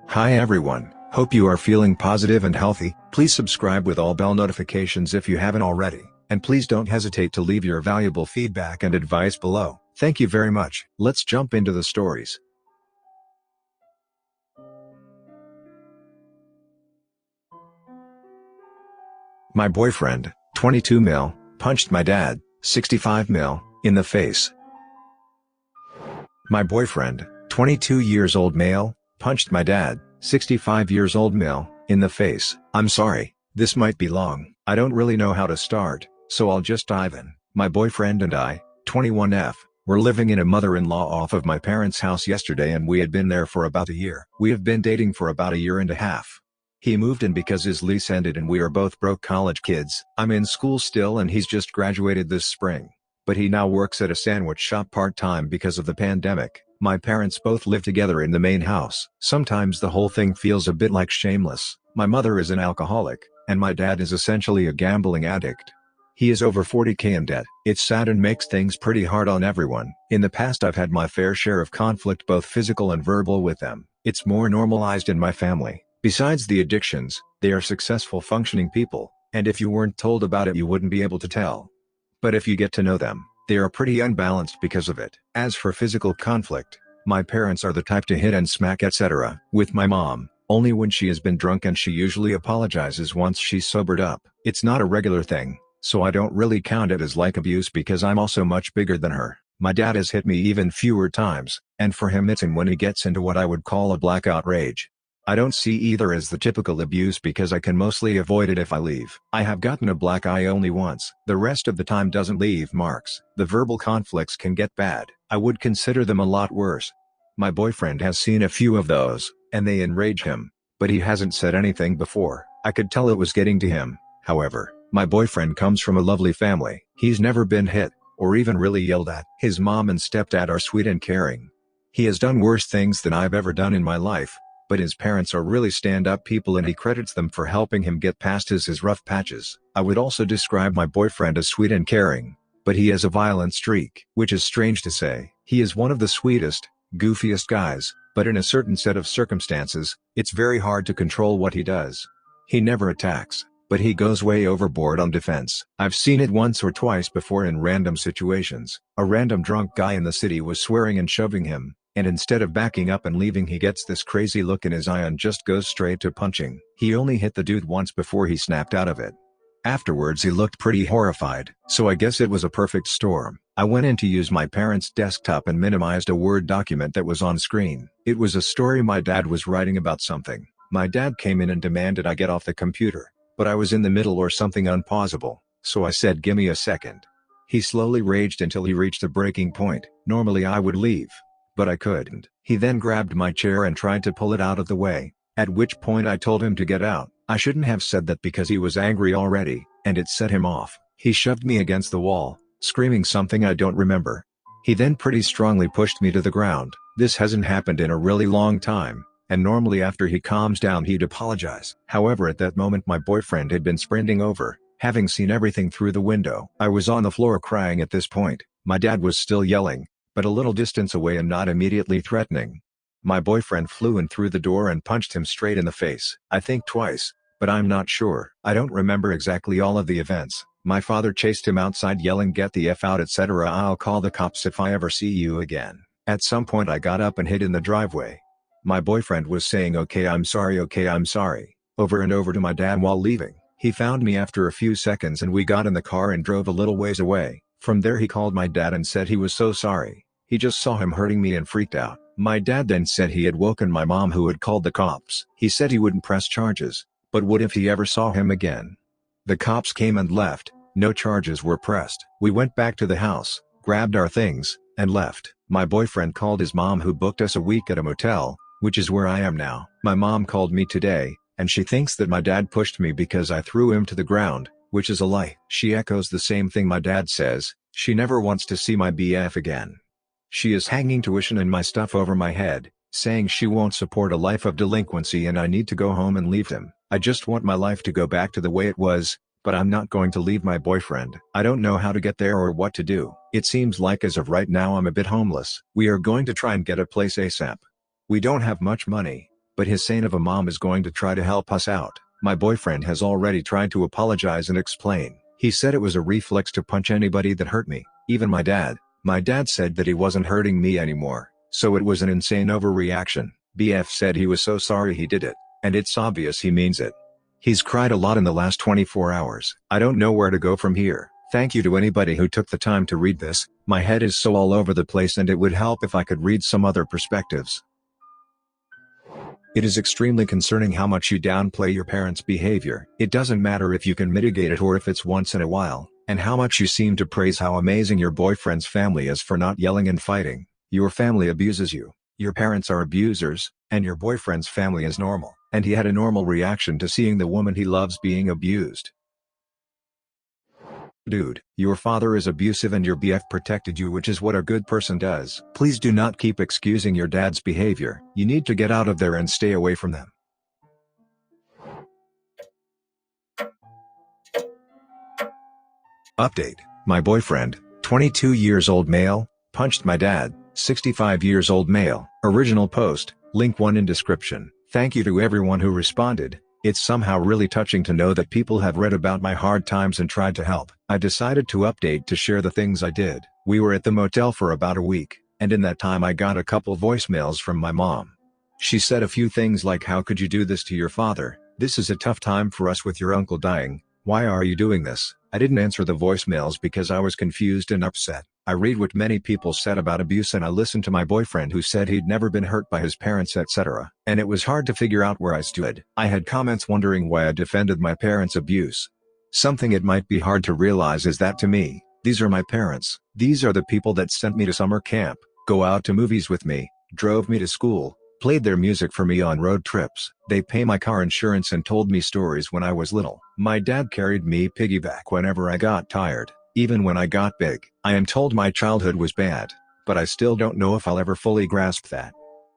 Hi everyone, hope you are feeling positive and healthy. Please subscribe with all bell notifications if you haven't already, and please don't hesitate to leave your valuable feedback and advice below. Thank you very much. Let's jump into the stories. My boyfriend, 22 mil, punched my dad, 65 mil, in the face. My boyfriend, 22 years old male, punched my dad, 65 years old male, in the face. I'm sorry, this might be long. I don't really know how to start, so I'll just dive in. My boyfriend and I, 21F, were living in a mother-in-law off of my parents' house yesterday and we had been there for about a year. We have been dating for about a year and a half. He moved in because his lease ended and we are both broke college kids. I'm in school still and he's just graduated this spring. But he now works at a sandwich shop part-time because of the pandemic. My parents both live together in the main house. Sometimes the whole thing feels a bit like Shameless. My mother is an alcoholic, and my dad is essentially a gambling addict. He is over 40k in debt. It's sad and makes things pretty hard on everyone. In the past I've had my fair share of conflict, both physical and verbal, with them. It's more normalized in my family. Besides the addictions, they are successful functioning people, and if you weren't told about it you wouldn't be able to tell. But if you get to know them, they are pretty unbalanced because of it. As for physical conflict, my parents are the type to hit and smack etc. With my mom, only when she has been drunk, and she usually apologizes once she's sobered up. It's not a regular thing, so I don't really count it as like abuse because I'm also much bigger than her. My dad has hit me even fewer times, and for him it's when he gets into what I would call a blackout rage. I don't see either as the typical abuse because I can mostly avoid it if I leave. I have gotten a black eye only once. The rest of the time doesn't leave marks. The verbal conflicts can get bad. I would consider them a lot worse. My boyfriend has seen a few of those, and they enrage him, but he hasn't said anything before. I could tell it was getting to him. However, my boyfriend comes from a lovely family. He's never been hit, or even really yelled at. His mom and stepdad are sweet and caring. He has done worse things than I've ever done in my life, but his parents are really stand-up people and he credits them for helping him get past his rough patches. I would also describe my boyfriend as sweet and caring, but he has a violent streak, which is strange to say. He is one of the sweetest, goofiest guys, but in a certain set of circumstances, it's very hard to control what he does. He never attacks, but he goes way overboard on defense. I've seen it once or twice before in random situations. A random drunk guy in the city was swearing and shoving him, and instead of backing up and leaving he gets this crazy look in his eye and just goes straight to punching. He only hit the dude once before he snapped out of it. Afterwards he looked pretty horrified, so I guess it was a perfect storm. I went in to use my parents' desktop and minimized a Word document that was on screen. It was a story my dad was writing about something. My dad came in and demanded I get off the computer, but I was in the middle or something unpausable, so I said gimme a second. He slowly raged until he reached a breaking point. Normally I would leave, but I couldn't. He then grabbed my chair and tried to pull it out of the way, at which point I told him to get out. I shouldn't have said that because he was angry already, and it set him off. He shoved me against the wall, screaming something I don't remember. He then pretty strongly pushed me to the ground. This hasn't happened in a really long time, and normally after he calms down he'd apologize. However, at that moment my boyfriend had been sprinting over, having seen everything through the window. I was on the floor crying at this point. My dad was still yelling, but a little distance away and not immediately threatening. My boyfriend flew in through the door and punched him straight in the face. I think twice, but I'm not sure. I don't remember exactly all of the events. My father chased him outside yelling get the F out etc. I'll call the cops if I ever see you again. At some point I got up and hid in the driveway. My boyfriend was saying okay I'm sorry over and over to my dad while leaving. He found me after a few seconds and we got in the car and drove a little ways away. From there he called my dad and said he was so sorry. He just saw him hurting me and freaked out. My dad then said he had woken my mom who had called the cops. He said he wouldn't press charges, but would if he ever saw him again. The cops came and left. No charges were pressed. We went back to the house, grabbed our things, and left. My boyfriend called his mom who booked us a week at a motel, which is where I am now. My mom called me today, and she thinks that my dad pushed me because I threw him to the ground, which is a lie. She echoes the same thing my dad says. She never wants to see my BF again. She is hanging tuition and my stuff over my head, saying she won't support a life of delinquency and I need to go home and leave him. I just want my life to go back to the way it was, but I'm not going to leave my boyfriend. I don't know how to get there or what to do. It seems like as of right now I'm a bit homeless. We are going to try and get a place ASAP. We don't have much money, but his saint of a mom is going to try to help us out. My boyfriend has already tried to apologize and explain. He said it was a reflex to punch anybody that hurt me, even my dad. My dad said that he wasn't hurting me anymore, so it was an insane overreaction. BF said he was so sorry he did it, and it's obvious he means it. He's cried a lot in the last 24 hours. I don't know where to go from here. Thank you to anybody who took the time to read this. My head is so all over the place and it would help if I could read some other perspectives. It is extremely concerning how much you downplay your parents' behavior. It doesn't matter if you can mitigate it or if it's once in a while, and how much you seem to praise how amazing your boyfriend's family is for not yelling and fighting. Your family abuses you. Your parents are abusers, and your boyfriend's family is normal, and he had a normal reaction to seeing the woman he loves being abused. Dude, your father is abusive and your BF protected you, which is what a good person does. Please do not keep excusing your dad's behavior. You need to get out of there and stay away from them. Update: my boyfriend, 22 years old male, punched my dad, 65 years old male. Original post, link 1 in description. Thank you to everyone who responded. It's somehow really touching to know that people have read about my hard times and tried to help. I decided to update to share the things I did. We were at the motel for about a week, and in that time I got a couple voicemails from my mom. She said a few things like, "How could you do this to your father? This is a tough time for us with your uncle dying. Why are you doing this?" I didn't answer the voicemails because I was confused and upset. I read what many people said about abuse and I listened to my boyfriend who said he'd never been hurt by his parents, etc. And it was hard to figure out where I stood. I had comments wondering why I defended my parents' abuse. Something it might be hard to realize is that to me, these are my parents. These are the people that sent me to summer camp, go out to movies with me, drove me to school, played their music for me on road trips. They pay my car insurance and told me stories when I was little. My dad carried me piggyback whenever I got tired, even when I got big. I am told my childhood was bad, but I still don't know if I'll ever fully grasp that.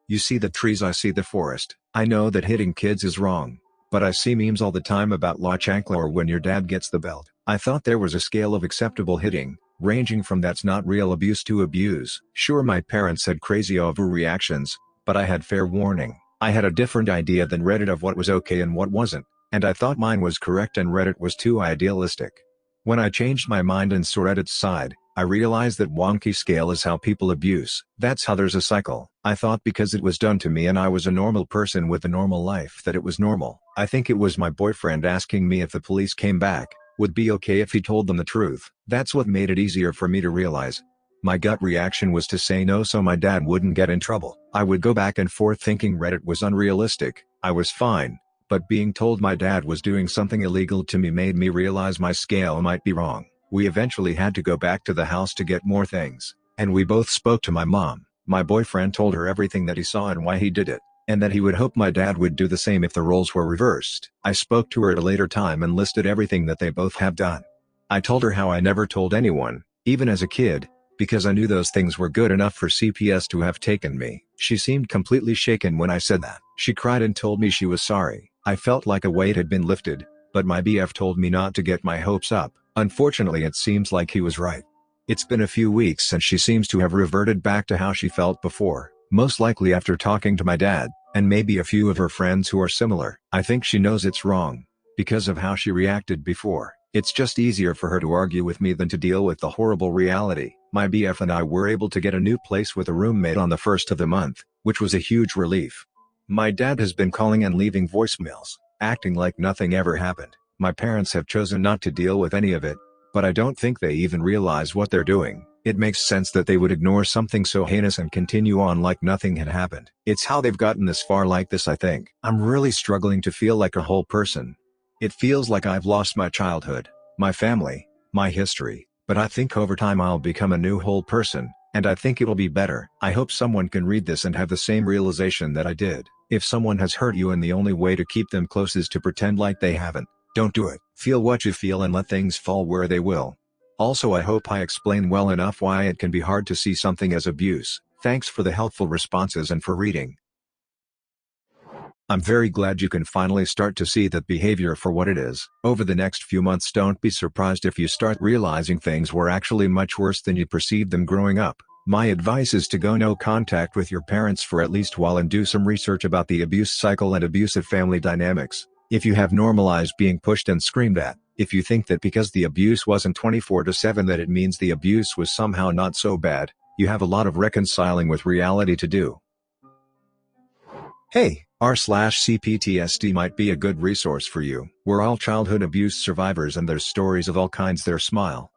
You see the trees, I see the forest. I know that hitting kids is wrong, but I see memes all the time about la chancla or when your dad gets the belt. I thought there was a scale of acceptable hitting, ranging from that's not real abuse to abuse. Sure, my parents had crazy overreactions, but I had fair warning. I had a different idea than Reddit of what was okay and what wasn't, and I thought mine was correct and Reddit was too idealistic. When I changed my mind and saw Reddit's side, I realized that wonky scale is how people abuse. That's how there's a cycle. I thought because it was done to me and I was a normal person with a normal life that it was normal. I think it was my boyfriend asking me if the police came back, would be okay if he told them the truth. That's what made it easier for me to realize. My gut reaction was to say no so my dad wouldn't get in trouble. I would go back and forth thinking Reddit was unrealistic. I was fine, but being told my dad was doing something illegal to me made me realize my scale might be wrong. We eventually had to go back to the house to get more things, and we both spoke to my mom. My boyfriend told her everything that he saw and why he did it, and that he would hope my dad would do the same if the roles were reversed. I spoke to her at a later time and listed everything that they both have done. I told her how I never told anyone, even as a kid, because I knew those things were good enough for CPS to have taken me. She seemed completely shaken when I said that. She cried and told me she was sorry. I felt like a weight had been lifted, but my BF told me not to get my hopes up. Unfortunately, it seems like he was right. It's been a few weeks and she seems to have reverted back to how she felt before, most likely after talking to my dad, and maybe a few of her friends who are similar. I think she knows it's wrong, because of how she reacted before. It's just easier for her to argue with me than to deal with the horrible reality. My BF and I were able to get a new place with a roommate on the first of the month, which was a huge relief. My dad has been calling and leaving voicemails, acting like nothing ever happened. My parents have chosen not to deal with any of it, but I don't think they even realize what they're doing. It makes sense that they would ignore something so heinous and continue on like nothing had happened. It's how they've gotten this far like this, I think. I'm really struggling to feel like a whole person. It feels like I've lost my childhood, my family, my history, but I think over time I'll become a new whole person, and I think it'll be better. I hope someone can read this and have the same realization that I did. If someone has hurt you and the only way to keep them close is to pretend like they haven't, don't do it. Feel what you feel and let things fall where they will. Also, I hope I explain well enough why it can be hard to see something as abuse. Thanks for the helpful responses and for reading. I'm very glad you can finally start to see that behavior for what it is. Over the next few months, don't be surprised if you start realizing things were actually much worse than you perceived them growing up. My advice is to go no contact with your parents for at least a while and do some research about the abuse cycle and abusive family dynamics. If you have normalized being pushed and screamed at, if you think that because the abuse wasn't 24/7 that it means the abuse was somehow not so bad, you have a lot of reconciling with reality to do. Hey, r/CPTSD might be a good resource for you. We're all childhood abuse survivors and there's stories of all kinds there. Smile.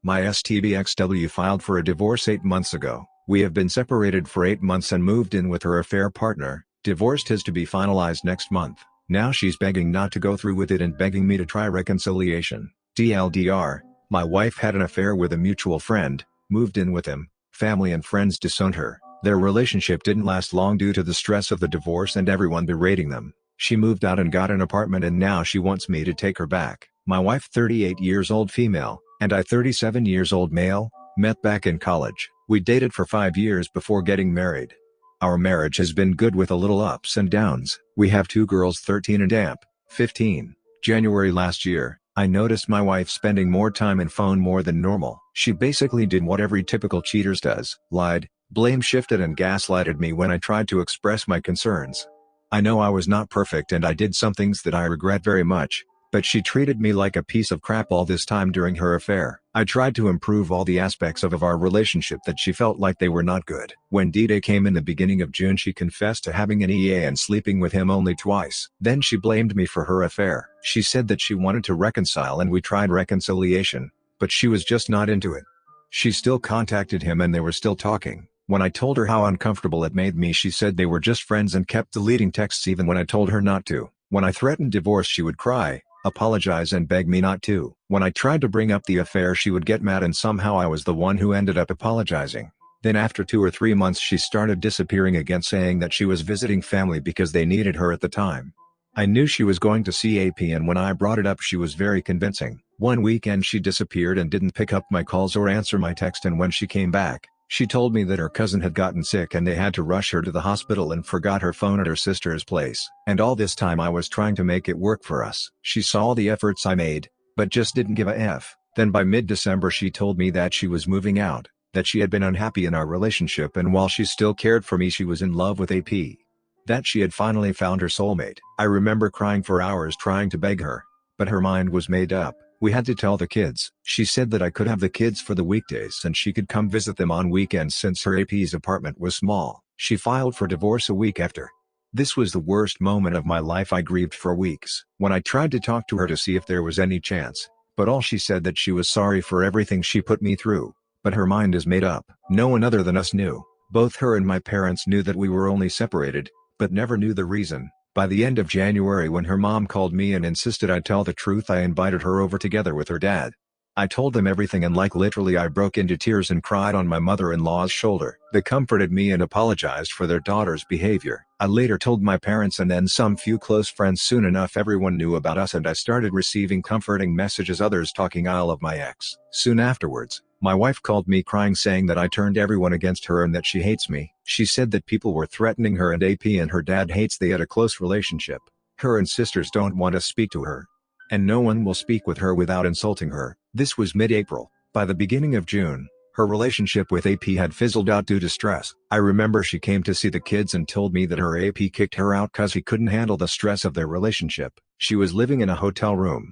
My stbxw filed for a divorce 8 months ago. We have been separated for 8 months and moved in with her affair partner. Divorced is to be finalized next month. Now she's begging not to go through with it and begging me to try reconciliation. TLDR, my wife had an affair with a mutual friend, moved in with him, family and friends disowned her. Their relationship didn't last long due to the stress of the divorce and everyone berating them. She moved out and got an apartment and now she wants me to take her back. My wife, 38 years old female, and I, 37 years old male, met back in college. We dated for 5 years before getting married. Our marriage has been good with a little ups and downs. We have 2 girls, 13 and Amp, 15. January last year, I noticed my wife spending more time in phone more than normal. She basically did what every typical cheaters does: lied, blame shifted and gaslighted me when I tried to express my concerns. I know I was not perfect and I did some things that I regret very much, but she treated me like a piece of crap all this time during her affair. I tried to improve all the aspects of our relationship that she felt like they were not good. When D-Day came in the beginning of June, she confessed to having an EA and sleeping with him only twice. Then she blamed me for her affair. She said that she wanted to reconcile and we tried reconciliation, but she was just not into it. She still contacted him and they were still talking. When I told her how uncomfortable it made me, she said they were just friends and kept deleting texts even when I told her not to. When I threatened divorce, she would cry, apologize and beg me not to. When I tried to bring up the affair, she would get mad and somehow I was the one who ended up apologizing. Then after 2 or 3 months she started disappearing again, saying that she was visiting family because they needed her at the time. I knew she was going to see AP and when I brought it up she was very convincing. One weekend she disappeared and didn't pick up my calls or answer my text, and when she came back, she told me that her cousin had gotten sick and they had to rush her to the hospital and forgot her phone at her sister's place. And all this time I was trying to make it work for us. She saw the efforts I made, but just didn't give a F. Then by mid-December she told me that she was moving out, that she had been unhappy in our relationship, and while she still cared for me she was in love with AP. That she had finally found her soulmate. I remember crying for hours trying to beg her, but her mind was made up. We had to tell the kids. She said that I could have the kids for the weekdays and she could come visit them on weekends since her AP's apartment was small. She filed for divorce a week after. This was the worst moment of my life. I grieved for weeks. When I tried to talk to her to see if there was any chance, but all she said that she was sorry for everything she put me through. But her mind is made up. No one other than us knew. Both her and my parents knew that we were only separated, but never knew the reason. By the end of January, when her mom called me and insisted I tell the truth, I invited her over together with her dad. I told them everything and literally I broke into tears and cried on my mother-in-law's shoulder. They comforted me and apologized for their daughter's behavior. I later told my parents and then some few close friends. Soon enough everyone knew about us and I started receiving comforting messages, others talking ill of my ex. Soon afterwards, my wife called me crying, saying that I turned everyone against her and that she hates me. She said that people were threatening her and AP and her dad hates. They had a close relationship. Her and sisters don't want to speak to her, and no one will speak with her without insulting her. This was mid-April. By the beginning of June, her relationship with AP had fizzled out due to stress. I remember she came to see the kids and told me that her AP kicked her out cause he couldn't handle the stress of their relationship. She was living in a hotel room.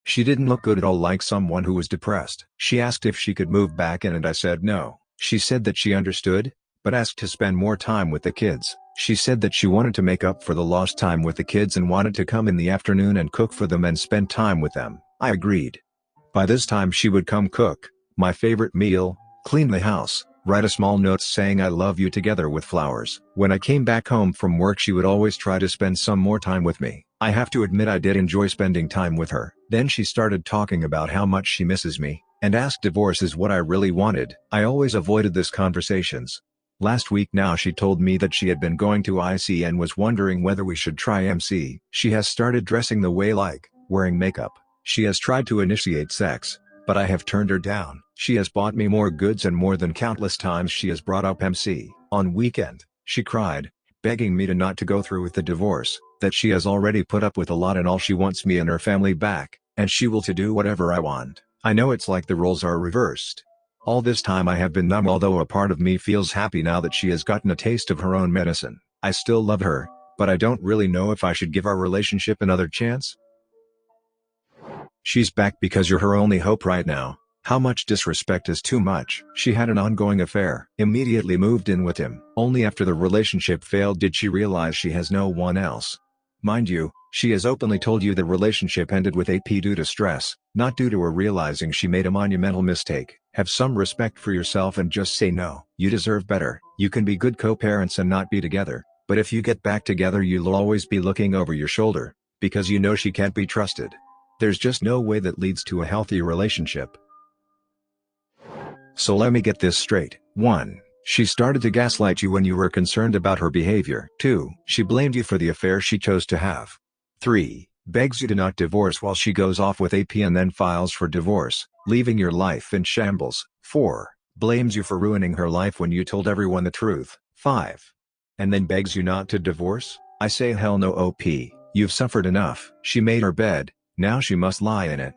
She didn't look good at all, like someone who was depressed. She asked if she could move back in and I said no. She said that she understood, but asked to spend more time with the kids. She said that she wanted to make up for the lost time with the kids and wanted to come in the afternoon and cook for them and spend time with them. I agreed. By this time she would come cook my favorite meal, clean the house, write a small note saying I love you together with flowers. When I came back home from work she would always try to spend some more time with me. I have to admit I did enjoy spending time with her. Then she started talking about how much she misses me, and asked divorce is what I really wanted. I always avoided these conversations. Last week now she told me that she had been going to IC and was wondering whether we should try MC. She has started dressing the way like, wearing makeup. She has tried to initiate sex, but I have turned her down. She has bought me more goods and more than countless times she has brought up MC. On weekend, she cried, begging me to not to go through with the divorce, that she has already put up with a lot and all she wants me and her family back, and she will to do whatever I want. I know it's like the roles are reversed. All this time I have been numb, although a part of me feels happy now that she has gotten a taste of her own medicine. I still love her, but I don't really know if I should give our relationship another chance. She's back because you're her only hope right now. How much disrespect is too much? She had an ongoing affair. Immediately moved in with him. Only after the relationship failed did she realize she has no one else. Mind you, she has openly told you the relationship ended with AP due to stress, not due to her realizing she made a monumental mistake. Have some respect for yourself and just say no. You deserve better. You can be good co-parents and not be together, but if you get back together you'll always be looking over your shoulder, because you know she can't be trusted. There's just no way that leads to a healthy relationship. So let me get this straight. 1. She started to gaslight you when you were concerned about her behavior. 2. She blamed you for the affair she chose to have. 3. Begs you to not divorce while she goes off with AP and then files for divorce, leaving your life in shambles. 4. Blames you for ruining her life when you told everyone the truth. 5. And then begs you not to divorce? I say hell no, OP. You've suffered enough. She made her bed, now she must lie in it.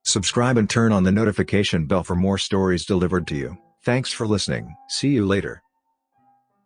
Subscribe and turn on the notification bell for more stories delivered to you. Thanks for listening. See you later.